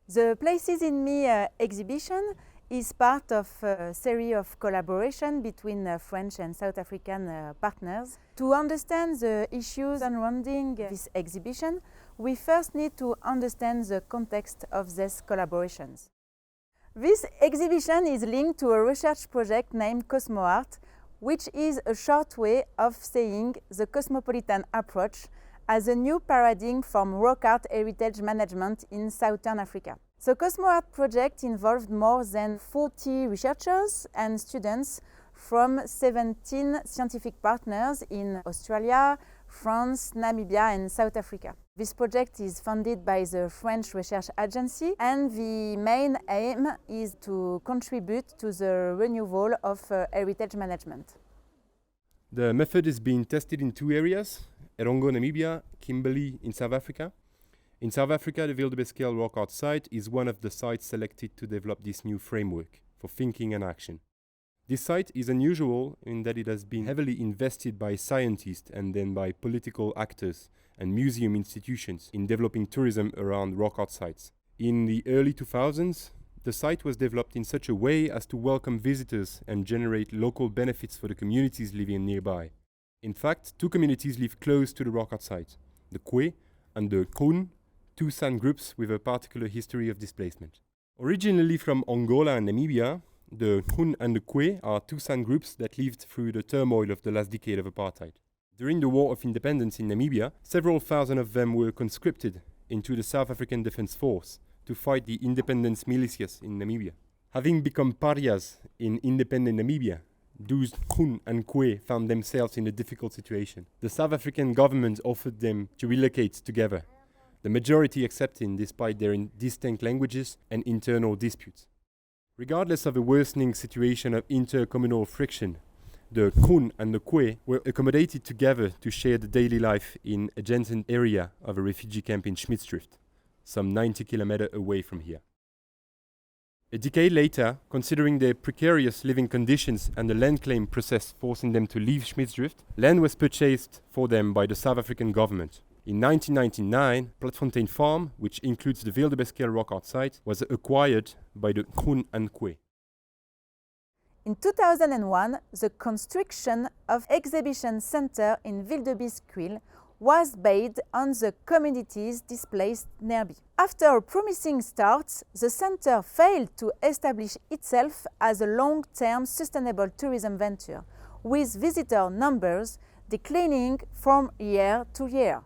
The Places in Me exhibition is part of a series of collaboration between French and South African partners. To understand the issues surrounding this exhibition, we first need to understand the context of these collaborations. This exhibition is linked to a research project named COSMO-ART, which is a short way of saying the cosmopolitan approach as a new paradigm from rock art heritage management in Southern Africa. The COSMO-ART project involved more than 40 researchers and students from 17 scientific partners in Australia, France, Namibia and South Africa. This project is funded by the French Research Agency, and the main aim is to contribute to the renewal of heritage management. The method is being tested in two areas, Erongo, Namibia, Kimberley in South Africa. In South Africa, the Wildebeskerel rock art site is one of the sites selected to develop this new framework for thinking and action. This site is unusual in that it has been heavily invested by scientists and then by political actors and museum institutions in developing tourism around rock art sites. In the early 2000s, the site was developed in such a way as to welcome visitors and generate local benefits for the communities living nearby. In fact, two communities live close to the rock art site, the Kwe and the Kroon, two San groups with a particular history of displacement. Originally from Angola and Namibia, the Kroon and the Kwe are two San groups that lived through the turmoil of the last decade of apartheid. During the War of Independence in Namibia, several thousand of them were conscripted into the South African Defence Force to fight the independence militias in Namibia. Having become pariahs in independent Namibia, those Kroon and Kwe found themselves in a difficult situation. The South African government offered them to relocate together, the majority accepting despite their distinct languages and internal disputes. Regardless of a worsening situation of intercommunal friction, the Kroon and the Kwe were accommodated together to share the daily life in an adjacent area of a refugee camp in Schmidtsdrift, some 90 kilometers away from here. A decade later, considering their precarious living conditions and the land claim process forcing them to leave Schmidtsdrift, land was purchased for them by the South African government. In 1999, Platfontein Farm, which includes the Wildebeskerel rock art site, was acquired by the Kroon and Kwe. In 2001, the construction of Exhibition Center in Wildebeskerel was based on the communities displaced nearby. After a promising start, the center failed to establish itself as a long-term sustainable tourism venture, with visitor numbers declining from year to year.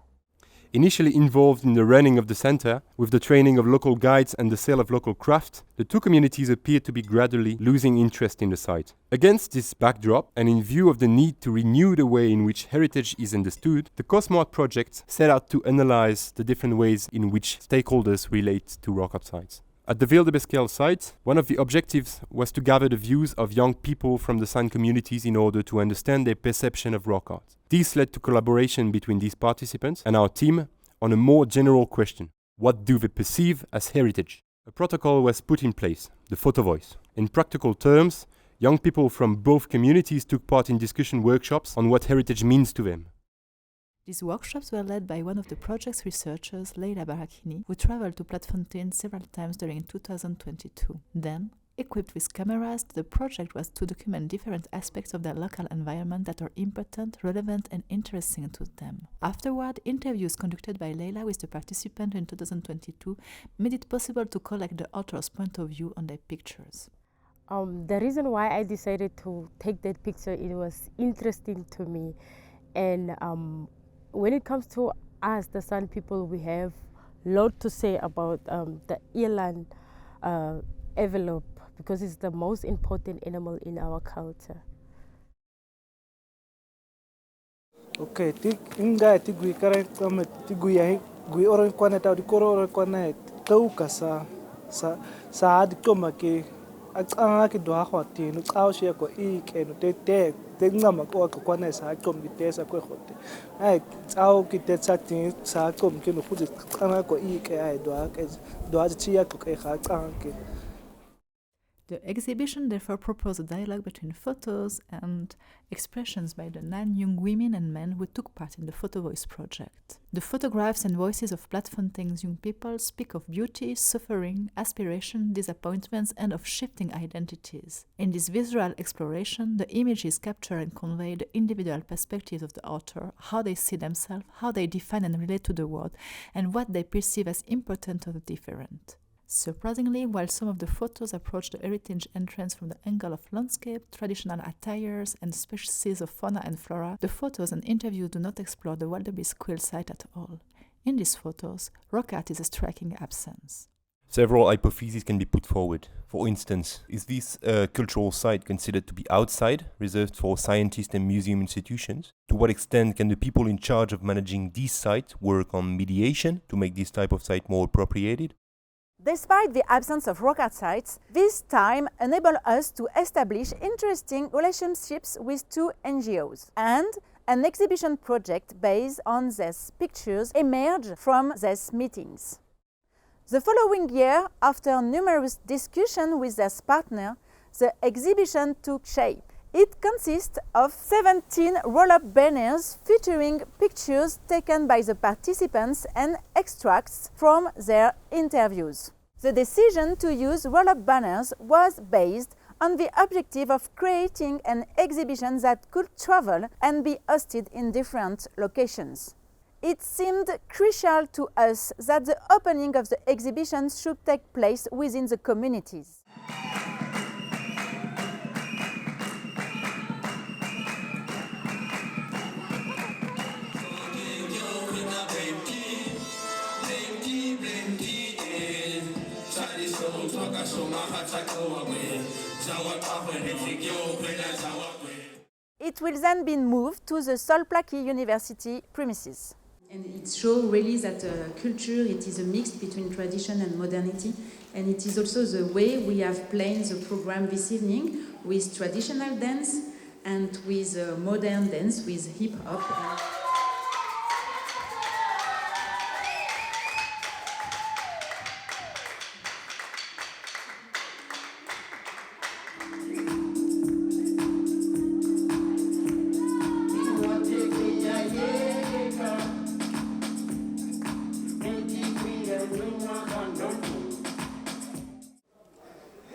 Initially involved in the running of the center, with the training of local guides and the sale of local craft, the two communities appeared to be gradually losing interest in the site. Against this backdrop, and in view of the need to renew the way in which heritage is understood, the COSMO-ART project set out to analyze the different ways in which stakeholders relate to rock art sites. At the Wildebeskerel site, one of the objectives was to gather the views of young people from the San communities in order to understand their perception of rock art. This led to collaboration between these participants and our team on a more general question: what do they perceive as heritage? A protocol was put in place, the photo voice. In practical terms, young people from both communities took part in discussion workshops on what heritage means to them. These workshops were led by one of the project's researchers, Leila Barakini, who traveled to Platfontein several times during 2022. Then, equipped with cameras, the project was to document different aspects of their local environment that are important, relevant and interesting to them. Afterward, interviews conducted by Leila with the participants in 2022 made it possible to collect the author's point of view on their pictures. The reason why I decided to take that picture, it was interesting to me. And when it comes to us, the San people, we have a lot to say about the eland envelope, because it's the most important animal in our culture. Okay, inga tigui kare kama tigui ya gui orang kwana tau di koro orang kwana tau kasa sa ad koma ke anga ke doa khoti no qao sia ko I ke no te ngama ko ka kwana sa kom ki te sa ko khote ai qao ki te sa ti sa kom ke no khuje anga ko I ke ai doa chi ya ko ke kha qanga ke. The exhibition therefore proposed a dialogue between photos and expressions by the 9 young women and men who took part in the Photo Voice project. The photographs and voices of Plattfontein's young people speak of beauty, suffering, aspiration, disappointments, and of shifting identities. In this visual exploration, the images capture and convey the individual perspectives of the author, how they see themselves, how they define and relate to the world, and what they perceive as important or different. Surprisingly, while some of the photos approach the heritage entrance from the angle of landscape, traditional attires, and species of fauna and flora, the photos and interviews do not explore the wildebeest quill site at all. In these photos, rock art is a striking absence. Several hypotheses can be put forward. For instance, is this cultural site considered to be outside, reserved for scientists and museum institutions? To what extent can the people in charge of managing these sites work on mediation to make this type of site more appropriated? Despite the absence of rock art sites, this time enabled us to establish interesting relationships with 2 NGOs, and an exhibition project based on these pictures emerged from these meetings. The following year, after numerous discussions with this partner, the exhibition took shape. It consists of 17 roll-up banners featuring pictures taken by the participants and extracts from their interviews. The decision to use roll-up banners was based on the objective of creating an exhibition that could travel and be hosted in different locations. It seemed crucial to us that the opening of the exhibition should take place within the communities. It will then be moved to the Solplaki University premises. And it shows really that culture, it is a mix between tradition and modernity, and it is also the way we have planned the program this evening with traditional dance and with modern dance, with hip-hop.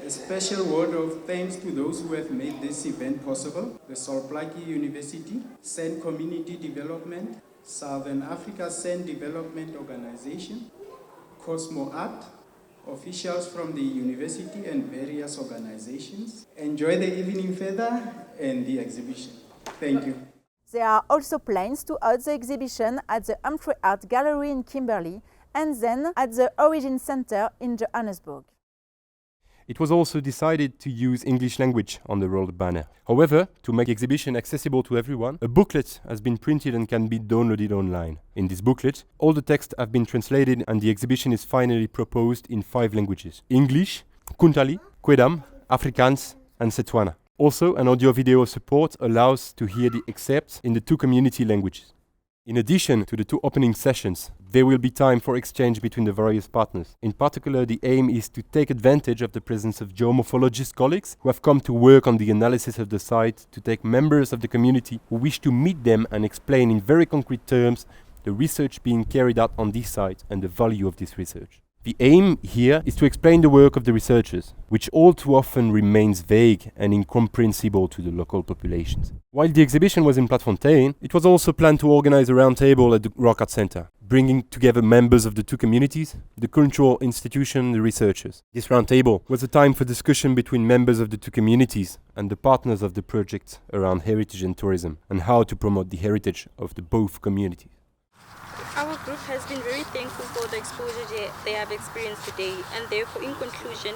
A special word of thanks to those who have made this event possible: the Solplaki University, SAN Community Development, Southern Africa SAN Development Organization, COSMO-ART, officials from the university and various organizations. Enjoy the evening further and the exhibition. Thank you. There are also plans to host the exhibition at the Humphrey Art Gallery in Kimberley and then at the Origin Center in Johannesburg. It was also decided to use English language on the rolled banner. However, to make the exhibition accessible to everyone, a booklet has been printed and can be downloaded online. In this booklet, all the texts have been translated and the exhibition is finally proposed in 5 languages: English, Kuntali, Kwedam, Afrikaans and Setswana. Also, an audio-video support allows to hear the excerpts in the 2 community languages. In addition to the 2 opening sessions, there will be time for exchange between the various partners. In particular, the aim is to take advantage of the presence of geomorphologist colleagues who have come to work on the analysis of the site, to take members of the community who wish to meet them and explain in very concrete terms the research being carried out on this site and the value of this research. The aim here is to explain the work of the researchers, which all too often remains vague and incomprehensible to the local populations. While the exhibition was in Plattfontein, it was also planned to organize a roundtable at the Rock Art Center, bringing together members of the 2 communities, the cultural institution and the researchers. This roundtable was a time for discussion between members of the 2 communities and the partners of the project around heritage and tourism, and how to promote the heritage of the both communities. Our group has been very thankful for the exposure they have experienced today, and therefore, in conclusion,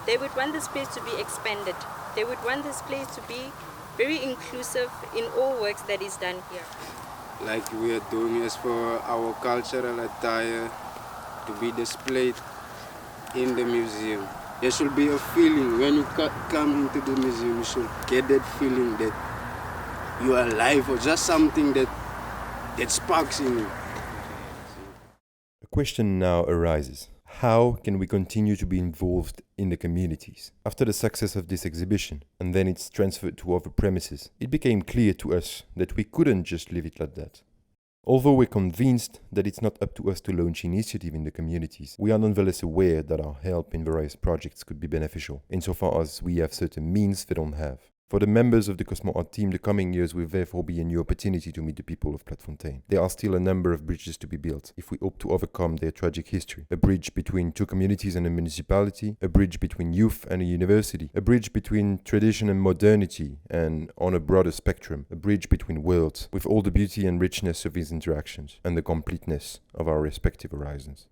they would want this place to be expanded. They would want this place to be very inclusive in all works that is done here. Like we are doing is for our cultural attire to be displayed in the museum. There should be a feeling when you come into the museum, you should get that feeling that you are alive or just something that sparks in you. A question now arises. How can we continue to be involved in the communities? After the success of this exhibition, and then its transfer to other premises, it became clear to us that we couldn't just leave it like that. Although we're convinced that it's not up to us to launch initiative in the communities, we are nonetheless aware that our help in various projects could be beneficial, insofar as we have certain means they don't have. For the members of the COSMO-ART team, the coming years will therefore be a new opportunity to meet the people of Plateaufontein. There are still a number of bridges to be built, if we hope to overcome their tragic history. A bridge between two communities and a municipality, a bridge between youth and a university, a bridge between tradition and modernity, and on a broader spectrum, a bridge between worlds, with all the beauty and richness of these interactions, and the completeness of our respective horizons.